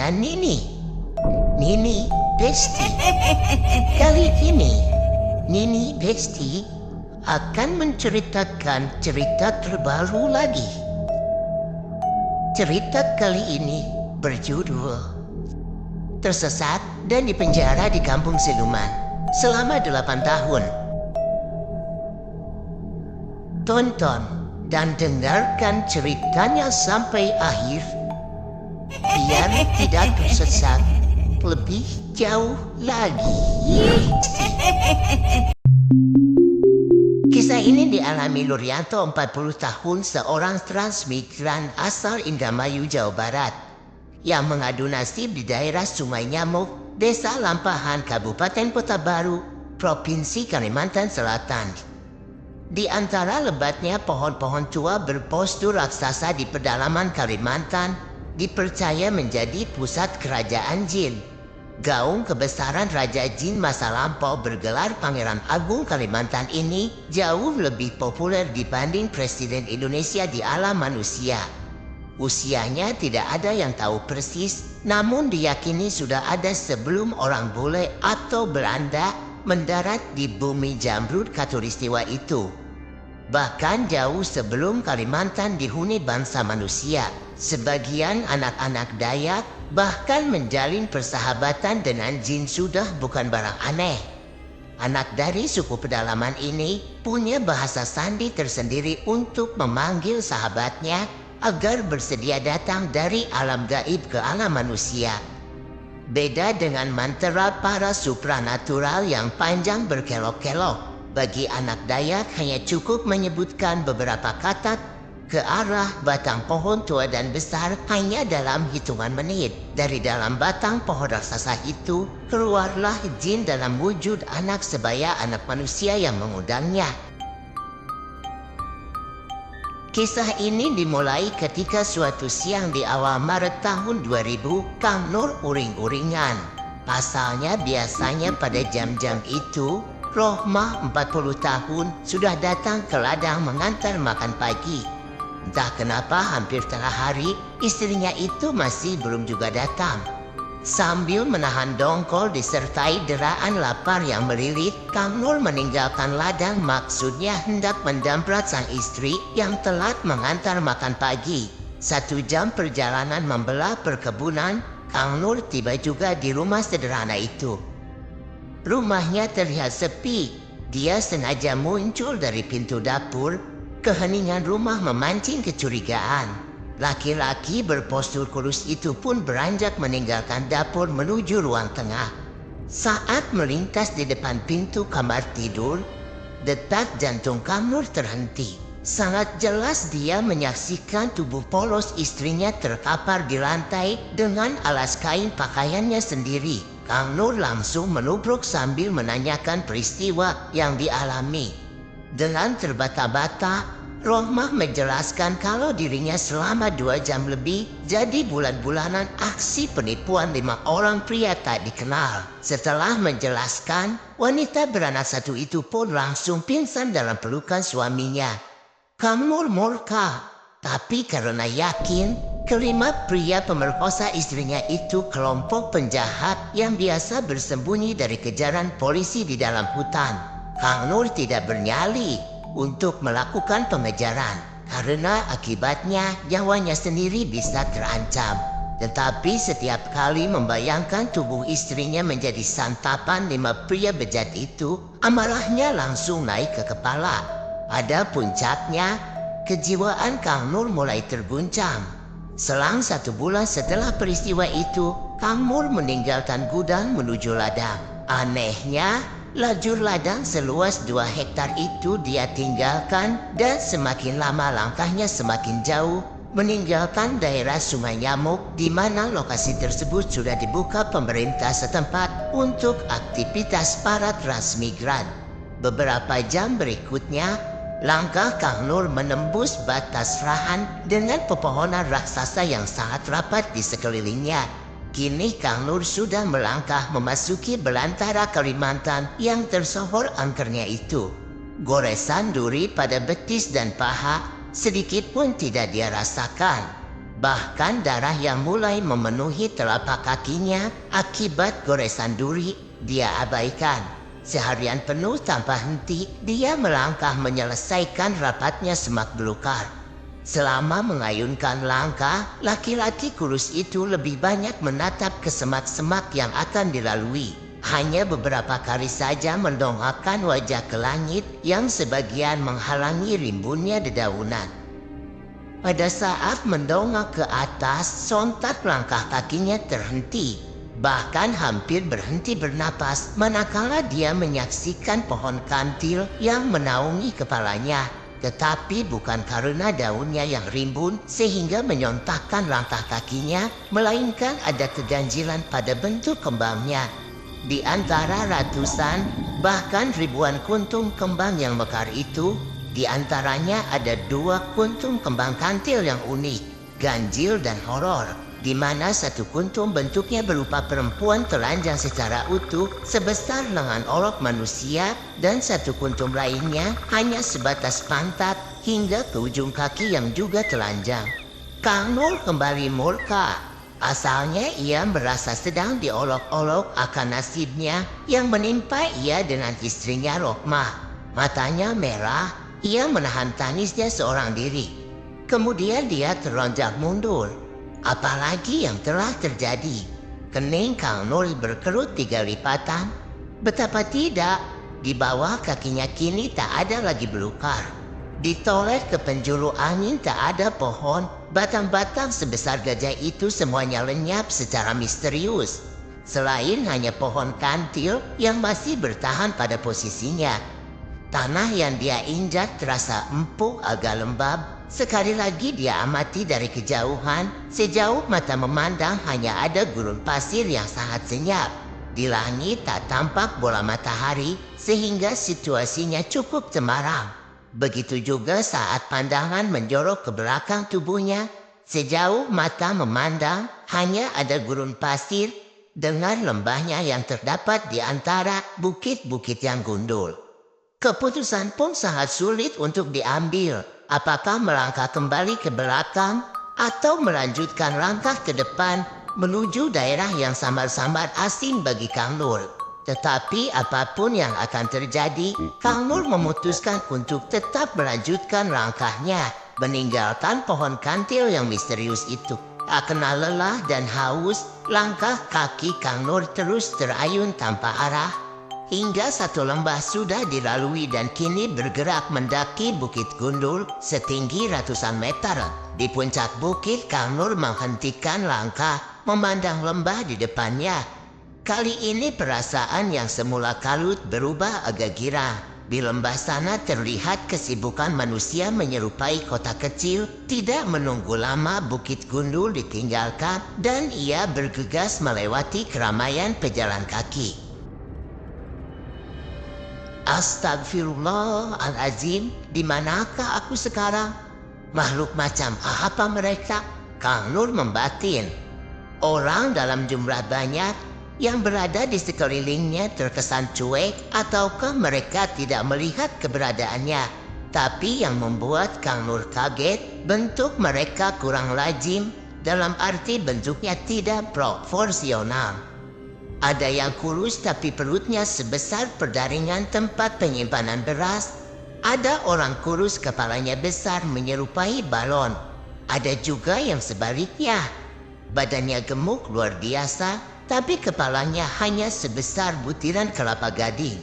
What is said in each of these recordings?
dengan Nini Besti. Kali ini Nini Besti akan menceritakan cerita terbaru lagi. Cerita kali ini berjudul Tersesat dan dipenjara di kampung siluman selama 8 tahun. Tonton dan dengarkan ceritanya sampai akhir biar tidak tersesat lebih jauh lagi. Kisah ini dialami Lurianto 40 tahun, seorang transmigran asal Indramayu, Jawa Barat, yang mengadu nasib di daerah Sungai Nyamuk, Desa Lampahan, Kabupaten Kota Baru, Provinsi Kalimantan Selatan. Di antara lebatnya pohon-pohon tua berpostur raksasa di pedalaman Kalimantan, dipercaya menjadi pusat kerajaan jin. Gaung kebesaran Raja Jin masa lampau bergelar Pangeran Agung Kalimantan ini jauh lebih populer dibanding Presiden Indonesia di alam manusia. Usianya tidak ada yang tahu persis, namun diyakini sudah ada sebelum orang bule atau Belanda mendarat di bumi Jamrud Khatulistiwa itu. Bahkan jauh sebelum Kalimantan dihuni bangsa manusia, sebagian anak-anak Dayak bahkan menjalin persahabatan dengan jin sudah bukan barang aneh. Anak dari suku pedalaman ini punya bahasa sandi tersendiri untuk memanggil sahabatnya agar bersedia datang dari alam gaib ke alam manusia. Beda dengan mantra para supranatural yang panjang berkelok-kelok, bagi anak Dayak hanya cukup menyebutkan beberapa kata ke arah batang pohon tua dan besar hanya dalam hitungan menit. Dari dalam batang pohon raksasa itu keluarlah jin dalam wujud anak sebaya anak manusia yang mengundangnya. Kisah ini dimulai ketika suatu siang di awal Maret tahun 2000, Kang Nur uring-uringan. Pasalnya biasanya pada jam-jam itu, Rohmah 40 tahun sudah datang ke ladang mengantar makan pagi. Entah kenapa hampir tengah hari, istrinya itu masih belum juga datang. Sambil menahan dongkol disertai deraan lapar yang melilit, Kang Nur meninggalkan ladang, maksudnya hendak mendamprat sang istri yang telat mengantar makan pagi. 1 jam perjalanan membelah perkebunan, Kang Nur tiba juga di rumah sederhana itu. Rumahnya terlihat sepi. Dia sengaja muncul dari pintu dapur. Keheningan rumah memancing kecurigaan. Laki-laki berpostur kurus itu pun beranjak meninggalkan dapur menuju ruang tengah. Saat melintas di depan pintu kamar tidur, detak jantung Kang Nur terhenti. Sangat jelas dia menyaksikan tubuh polos istrinya terkapar di lantai dengan alas kain pakaiannya sendiri. Kang Nur langsung menubruk sambil menanyakan peristiwa yang dialami. Dengan terbata-bata, Rohmah menjelaskan kalau dirinya selama 2 jam lebih jadi bulan-bulanan aksi penipuan 5 orang pria tak dikenal. Setelah menjelaskan, wanita beranak 1 itu pun langsung pingsan dalam pelukan suaminya. Kang Nur murka, tapi karena yakin kelima pria pemerkosa istrinya itu kelompok penjahat yang biasa bersembunyi dari kejaran polisi di dalam hutan, Kang Nur tidak bernyali untuk melakukan pengejaran karena akibatnya nyawanya sendiri bisa terancam. Tetapi setiap kali membayangkan tubuh istrinya menjadi santapan 5 pria bejat itu, amarahnya langsung naik ke kepala. Pada puncaknya, kejiwaan Kang Nur mulai terguncang. Selang 1 bulan setelah peristiwa itu, Kang Nur meninggalkan gudang menuju ladang. Anehnya, lajur ladang seluas 2 hektar itu dia tinggalkan dan semakin lama langkahnya semakin jauh meninggalkan daerah Sungai Nyamuk, di mana lokasi tersebut sudah dibuka pemerintah setempat untuk aktivitas para transmigran. Beberapa jam berikutnya, langkah Kang Nur menembus batas rahan dengan pepohonan raksasa yang sangat rapat di sekelilingnya. Kini Kang Nur sudah melangkah memasuki belantara Kalimantan yang tersohor angkernya itu. Goresan duri pada betis dan paha sedikit pun tidak dia rasakan. Bahkan darah yang mulai memenuhi telapak kakinya akibat goresan duri dia abaikan. Seharian penuh tanpa henti, dia melangkah menyelesaikan rapatnya semak belukar. Selama mengayunkan langkah, laki-laki kurus itu lebih banyak menatap ke semak-semak yang akan dilalui. Hanya beberapa kali saja mendongakkan wajah ke langit yang sebagian menghalangi rimbunnya dedaunan. Pada saat mendongak ke atas, sontak langkah kakinya terhenti. Bahkan hampir berhenti bernapas manakala dia menyaksikan pohon kantil yang menaungi kepalanya. Tetapi bukan karena daunnya yang rimbun sehingga menyontakkan langkah kakinya, melainkan ada keganjilan pada bentuk kembangnya. Di antara ratusan, bahkan ribuan kuntum kembang yang mekar itu, di antaranya ada 2 kuntum kembang kantil yang unik, ganjil dan horor, di mana satu kuntum bentuknya berupa perempuan telanjang secara utuh sebesar lengan olok manusia dan satu kuntum lainnya hanya sebatas pantat hingga ke ujung kaki yang juga telanjang. Kang Nur kembali murka. Asalnya ia merasa sedang diolok-olok akan nasibnya yang menimpa ia dengan istrinya Rohmah. Matanya merah, ia menahan tangisnya seorang diri. Kemudian dia terlonjak mundur. Apalagi yang telah terjadi? Kening Kang Nur berkerut 3 lipatan. Betapa tidak, di bawah kakinya kini tak ada lagi belukar. Ditoleh ke penjuru angin tak ada pohon, batang-batang sebesar gajah itu semuanya lenyap secara misterius. Selain hanya pohon kantil yang masih bertahan pada posisinya. Tanah yang dia injak terasa empuk agak lembab. Sekali lagi dia amati dari kejauhan. Sejauh mata memandang hanya ada gurun pasir yang sangat senyap. Di langit tak tampak bola matahari sehingga situasinya cukup cemara. Begitu juga saat pandangan menjorok ke belakang tubuhnya. Sejauh mata memandang hanya ada gurun pasir dengan lembahnya yang terdapat di antara bukit-bukit yang gundul. Keputusan pun sangat sulit untuk diambil. Apakah melangkah kembali ke belakang atau melanjutkan langkah ke depan menuju daerah yang samar-samar asing bagi Kang Nur. Tetapi apapun yang akan terjadi, Kang Nur memutuskan untuk tetap melanjutkan langkahnya, meninggalkan pohon kantil yang misterius itu. Tak kenal lelah dan haus, langkah kaki Kang Nur terus terayun tanpa arah. Hingga satu lembah sudah dilalui dan kini bergerak mendaki bukit gundul setinggi ratusan meter. Di puncak bukit, Kang Nur menghentikan langkah, memandang lembah di depannya. Kali ini perasaan yang semula kalut berubah agak girang. Di lembah sana terlihat kesibukan manusia menyerupai kota kecil. Tidak menunggu lama bukit gundul ditinggalkan dan ia bergegas melewati keramaian pejalan kaki. Astagfirullahaladzim, di manakah aku sekarang? Makhluk macam apa mereka? Kang Nur membatin. Orang dalam jumlah banyak yang berada di sekelilingnya terkesan cuek ataukah mereka tidak melihat keberadaannya. Tapi yang membuat Kang Nur kaget, bentuk mereka kurang lazim dalam arti bentuknya tidak proporsional. Ada yang kurus tapi perutnya sebesar perdaringan tempat penyimpanan beras. Ada orang kurus kepalanya besar menyerupai balon. Ada juga yang sebaliknya. Badannya gemuk luar biasa, tapi kepalanya hanya sebesar butiran kelapa gading.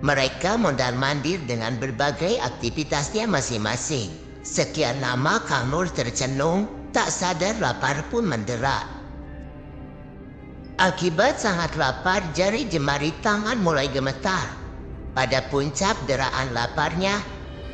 Mereka mondar-mandir dengan berbagai aktivitasnya masing-masing. Sekian lama Kang Nur tercenung, tak sadar lapar pun mendera. Akibat sangat lapar, jari jemari tangan mulai gemetar. Pada puncak deraan laparnya,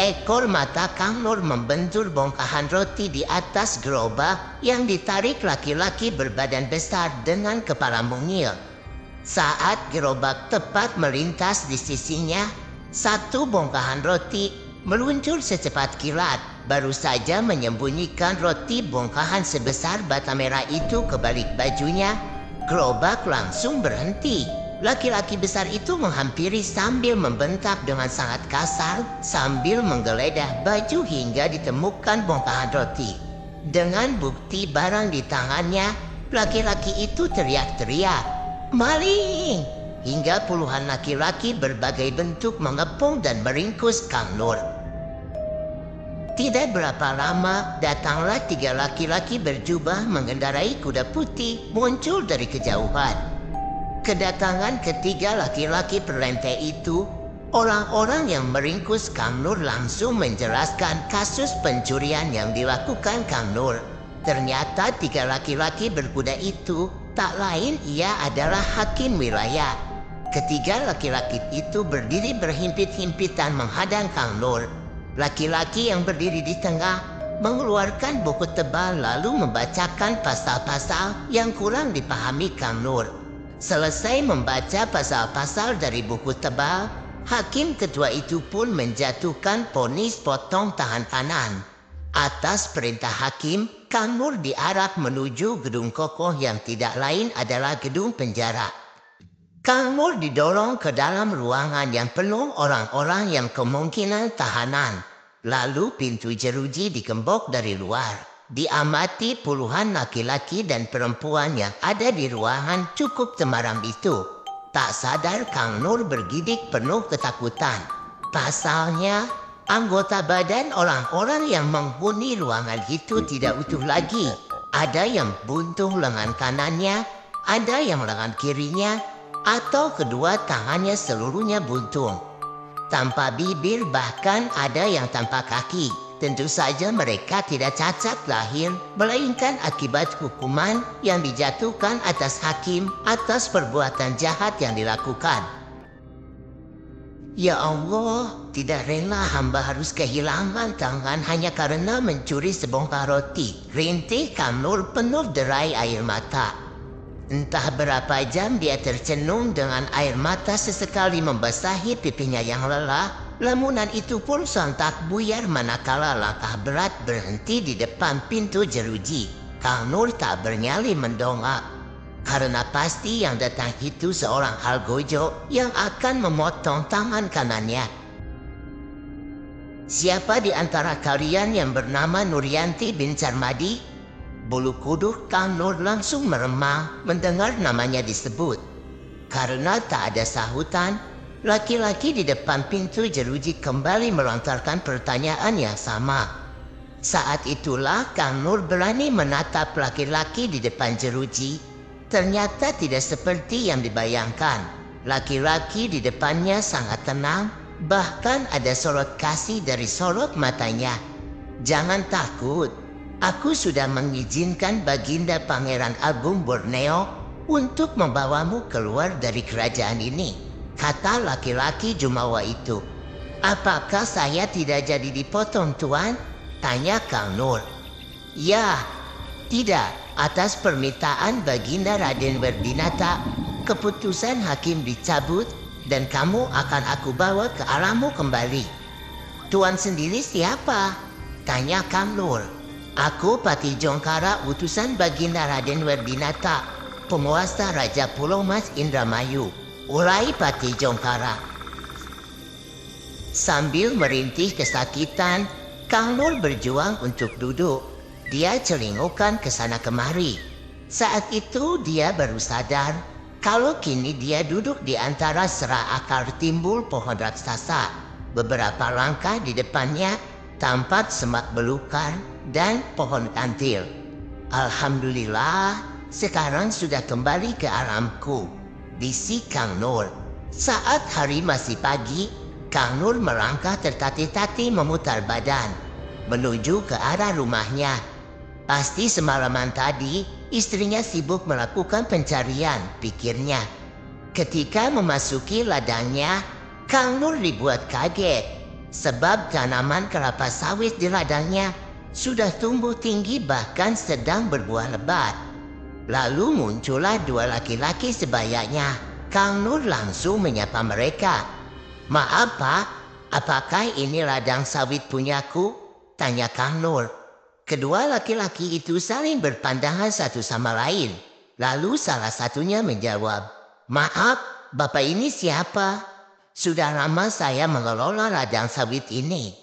ekor mata Kang Nur membentur bongkahan roti di atas gerobak yang ditarik laki-laki berbadan besar dengan kepala mungil. Saat gerobak tepat melintas di sisinya, satu bongkahan roti meluncur secepat kilat, baru saja menyembunyikan roti bongkahan sebesar bata merah itu ke balik bajunya. Gerobak langsung berhenti. Laki-laki besar itu menghampiri sambil membentak dengan sangat kasar sambil menggeledah baju hingga ditemukan bongkahan roti. Dengan bukti barang di tangannya, laki-laki itu teriak-teriak, "Maling!" Hingga puluhan laki-laki berbagai bentuk mengepung dan meringkus Kang Nur. Tidak berapa lama, datanglah 3 laki-laki berjubah mengendarai kuda putih muncul dari kejauhan. Kedatangan ketiga laki-laki perlente itu, orang-orang yang meringkus Kang Nur langsung menjelaskan kasus pencurian yang dilakukan Kang Nur. Ternyata 3 laki-laki berkuda itu tak lain ia adalah hakim wilayah. Ketiga laki-laki itu berdiri berhimpit-himpitan menghadang Kang Nur. Laki-laki yang berdiri di tengah mengeluarkan buku tebal lalu membacakan pasal-pasal yang kurang dipahami Kang Nur. Selesai membaca pasal-pasal dari buku tebal, hakim ketua itu pun menjatuhkan vonis potong tangan kanan. Atas perintah hakim, Kang Nur diarak menuju gedung kokoh yang tidak lain adalah gedung penjara. Kang Nur didorong ke dalam ruangan yang penuh orang-orang yang kemungkinan tahanan. Lalu pintu jeruji dikembok dari luar. Diamati puluhan laki-laki dan perempuan yang ada di ruangan cukup temaram itu. Tak sadar Kang Nur bergidik penuh ketakutan. Pasalnya, anggota badan orang-orang yang menghuni ruangan itu tidak utuh lagi. Ada yang buntung lengan kanannya, ada yang lengan kirinya, atau kedua tangannya seluruhnya buntung. Tanpa bibir, bahkan ada yang tanpa kaki. Tentu saja mereka tidak cacat lahir, melainkan akibat hukuman yang dijatuhkan atas hakim atas perbuatan jahat yang dilakukan. Ya Allah, tidak rela hamba harus kehilangan tangan hanya karena mencuri sebongkar roti. Rintih Kang Nur penuh derai air mata. Entah berapa jam dia tercenung dengan air mata sesekali membasahi pipinya yang lelah. Lamunan itu pun sontak buyar manakala langkah berat berhenti di depan pintu jeruji. Kang Nur tak bernyali mendongak. Karena pasti yang datang itu seorang algojo yang akan memotong tangan kanannya. Siapa di antara kalian yang bernama Nuryanti bin Carmadi? Bulu kuduk Kang Nur langsung meremang mendengar namanya disebut. Karena tak ada sahutan, laki-laki di depan pintu jeruji kembali melontarkan pertanyaan yang sama. Saat itulah Kang Nur berani menatap laki-laki di depan jeruji. Ternyata tidak seperti yang dibayangkan. Laki-laki di depannya sangat tenang, bahkan ada sorot kasih dari sorot matanya. "Jangan takut. Aku sudah mengizinkan Baginda Pangeran Agung Borneo untuk membawamu keluar dari kerajaan ini," kata laki-laki jumawa itu. "Apakah saya tidak jadi dipotong, Tuan?" tanya Kang Nur. "Ya, tidak. Atas permintaan Baginda Raden Werdinata, keputusan hakim dicabut dan kamu akan aku bawa ke alammu kembali." "Tuan sendiri siapa?" tanya Kang Nur. "Aku Pati Jongkara, utusan Baginda Raden Werdinata, penguasa Raja Pulau Mas Indramayu," urai Pati Jongkara. Sambil merintih kesakitan, Kang Nur berjuang untuk duduk. Dia celingukan ke sana kemari. Saat itu dia baru sadar kalau kini dia duduk di antara serak akar timbul pohon raksasa. Beberapa langkah di depannya tampak semak belukar dan pohon kantil. "Alhamdulillah, sekarang sudah kembali ke alamku," bisik Kang Nur. Saat hari masih pagi, Kang Nur melangkah tertatih-tatih memutar badan menuju ke arah rumahnya. Pasti semalaman tadi istrinya sibuk melakukan pencarian, pikirnya. Ketika memasuki ladangnya, Kang Nur dibuat kaget sebab tanaman kelapa sawit di ladangnya sudah tumbuh tinggi bahkan sedang berbuah lebat. Lalu muncullah 2 laki-laki sebayanya. Kang Nur langsung menyapa mereka. "Maaf Pak, apakah ini ladang sawit punyaku?" tanya Kang Nur. Kedua laki-laki itu saling berpandangan satu sama lain. Lalu salah satunya menjawab, "Maaf, Bapak ini siapa? Sudah lama saya mengelola ladang sawit ini.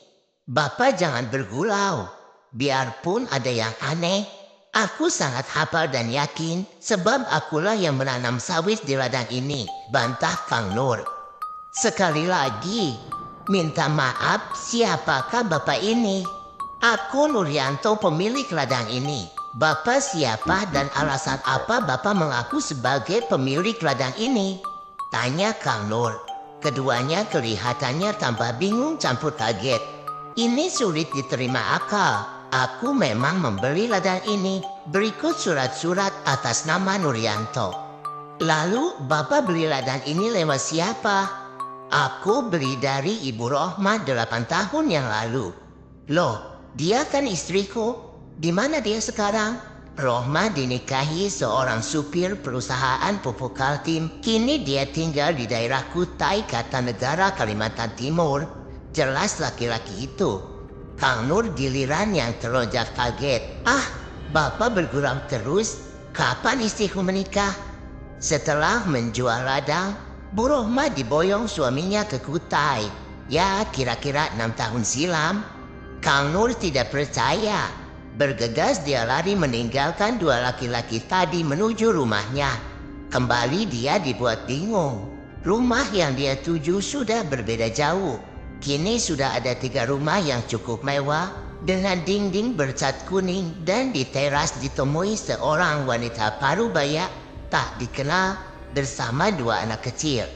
Bapak jangan bergurau. Biarpun ada yang aneh, aku sangat hafal dan yakin sebab akulah yang menanam sawit di ladang ini, bantah Kang Nur. Sekali lagi, minta maaf siapakah Bapak ini? Aku Nuryanto pemilik ladang ini. Bapak siapa dan alasan apa Bapak mengaku sebagai pemilik ladang ini? Tanya Kang Nur. Keduanya kelihatannya tambah bingung campur kaget. Ini sulit diterima akal. Aku memang membeli ladang ini. Berikut surat-surat atas nama Nuryanto. Lalu Bapak beli ladang ini lewat siapa? Aku beli dari Ibu Rohmah 8 tahun yang lalu. Loh, dia kan istriku. Di mana dia sekarang? Rohmah dinikahi seorang supir perusahaan pupuk Kaltim. Kini dia tinggal di daerah Kutai, Kartanegara, Kalimantan Timur. Jelas laki-laki itu. Kang Nur giliran yang terlonjak kaget. Ah, Bapak bergurau terus. Kapan istriku menikah? Setelah menjual ladang, Bu Rohmah diboyong suaminya ke Kutai. Ya, kira-kira 6 tahun silam. Kang Nur tidak percaya. Bergegas dia lari meninggalkan dua laki-laki tadi menuju rumahnya. Kembali dia dibuat bingung. Rumah yang dia tuju sudah berbeda jauh. Kini sudah ada 3 rumah yang cukup mewah dengan dinding bercat kuning dan di teras ditemui seorang wanita parubaya tak dikenal bersama 2 anak kecil.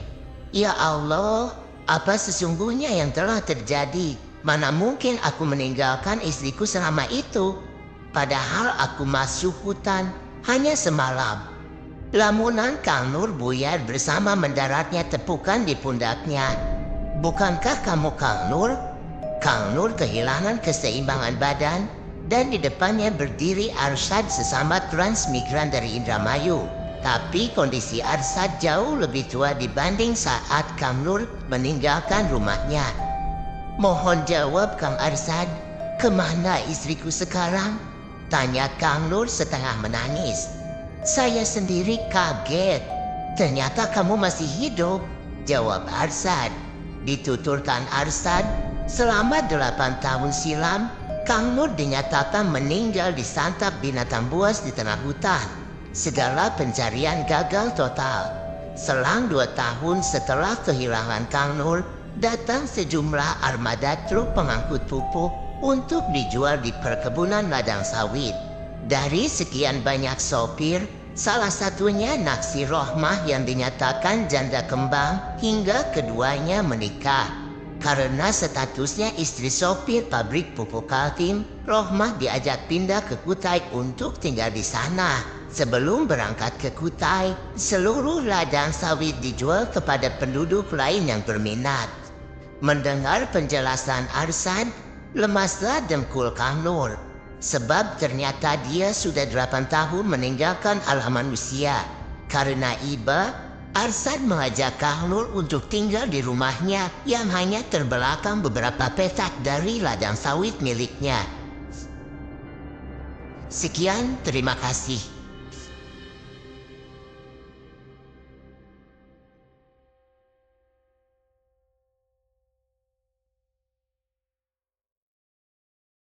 Ya Allah, apa sesungguhnya yang telah terjadi? Mana mungkin aku meninggalkan istriku selama itu? Padahal aku masuk hutan hanya semalam. Lamunan Kang Nur buyar bersama mendaratnya tepukan di pundaknya. Bukankah kamu Kang Nur? Kang Nur kehilangan keseimbangan badan dan di depannya berdiri Arsyad sesama transmigran dari Indramayu. Tapi kondisi Arsyad jauh lebih tua dibanding saat Kang Nur meninggalkan rumahnya. Mohon jawab Kang Arsyad, kemana istriku sekarang? Tanya Kang Nur setengah menangis. Saya sendiri kaget. Ternyata kamu masih hidup, jawab Arsyad. Dituturkan Arsyad, selama 8 tahun silam, Kang Nur dinyatakan meninggal disantap binatang buas di tengah hutan. Segala pencarian gagal total. Selang 2 tahun setelah kehilangan Kang Nur, datang sejumlah armada truk pengangkut pupuk untuk dijual di perkebunan ladang sawit. Dari sekian banyak sopir, salah satunya Naksi Rohmah yang dinyatakan janda kembang hingga keduanya menikah. Karena statusnya istri sopir pabrik pupuk Kaltim, Rohmah diajak pindah ke Kutai untuk tinggal di sana. Sebelum berangkat ke Kutai, seluruh ladang sawit dijual kepada penduduk lain yang berminat. Mendengar penjelasan Arsyad, lemaslah dengkul Kang Nur. Sebab ternyata dia sudah 8 tahun meninggalkan alam manusia. Karena iba, Arsyad mengajak Kang Nur untuk tinggal di rumahnya yang hanya terbelakang beberapa petak dari ladang sawit miliknya. Sekian, terima kasih.